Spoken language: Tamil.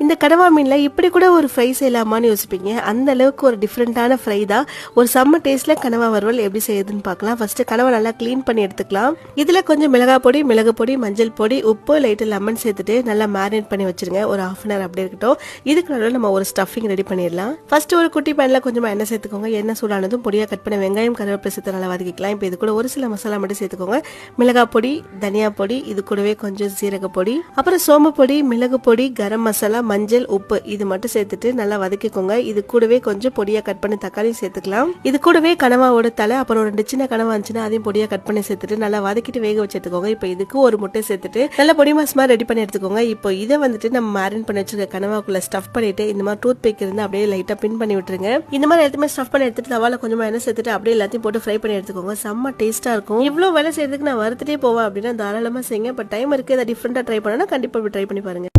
இந்த கடவா மீன்ல இப்படி கூட ஒரு ஃப்ரை செய்யலாமான்னு யோசிப்பீங்க. அந்த அளவுக்கு ஒரு டிஃப்ரெண்டான ஃப்ரை தான். ஒரு செம்ம டேஸ்ட்ல கனவா வறுவல் எப்படி செய்யுதுன்னு பார்க்கலாம். ஃபர்ஸ்ட் கனவா நல்லா க்ளீன் பண்ணி எடுத்துக்கலாம். இதுல கொஞ்சம் மிளகாய் பொடி, மிளகு பொடி, மஞ்சள் பொடி, உப்பு, லைட்டு லெமன் சேர்த்துட்டு நல்லா மேரினேட் பண்ணி வச்சிருங்க. ஒரு ஹாஃப் அன் ஹவர் அப்படியே இருக்கட்டும். இதுக்கு நடுவில் நம்ம ஒரு ஸ்டஃபிங் ரெடி பண்ணிடலாம். ஃபர்ஸ்ட் ஒரு குட்டி பேன்ல கொஞ்சமா எண்ணெய் சேர்த்துக்கோங்க. எண்ணெய் சூடானதும் பொடியா கட் பண்ண வெங்காயம், கருவேப்பிலை சேர்த்து நல்லா வதக்கிக்கலாம். இப்போ இது கூட ஒரு சில மசாலா மட்டும் சேர்த்துக்கோங்க. மிளகாய் பொடி, தனியா பொடி, இது கூடவே கொஞ்சம் சீரக பொடி, அப்புறம் சோம்பு பொடி, மிளகு பொடி, கரம் மசாலா, மஞ்சள், உப்பு இது மட்டும் சேர்த்துட்டு நல்லா வதக்கிக்கோங்க. இது கூடவே கொஞ்சம் பொடியா கட் பண்ணி தக்காளி சேர்த்துக்கலாம். இது கூடவே கனவாவோட தலை, அப்புறம் 2 சின்ன கனவா இருந்துச்சுன்னா அதையும் பொடியா கட் பண்ணி சேர்த்துட்டு நல்லா வதக்கிட்டு வேக வச்சு எடுத்துக்கோங்க. இப்போ இதுக்கு ஒரு முட்டை சேர்த்துட்டு நல்லா பொடி மாசமா ரெடி பண்ணி எடுத்துக்கோங்க. இப்போ இதை வந்துட்டு நம்ம மேரினேட் பண்ணி வச்சிருக்க கனவாக்குள்ள ஸ்டஃப் பண்ணிட்டு இந்த மாதிரி டூத் பிக் இருந்து அப்படியே லைட்டா பின் பண்ணி விட்டுருங்க. இந்த மாதிரி எல்லாத்தையுமே ஸ்டஃப் பண்ணி எடுத்துட்டு தவால கொஞ்சமா எண்ணெய் சேர்த்துட்டு அப்படியே எல்லாத்தையும் போட்டு ஃப்ரை பண்ணி எடுத்துக்கோங்க. செம்ம டேஸ்டா இருக்கும். இவ்வளவு வேலை செய்யறதுக்கு நான் வறுத்துட்டே போவேன் அப்படின்னா தாராளமா செய்யுங்க. பட் டைம் இருக்கு, இதை டிஃப்ரெண்டா ட்ரை பண்ணா கண்டிப்பா ட்ரை பண்ணி பாருங்க.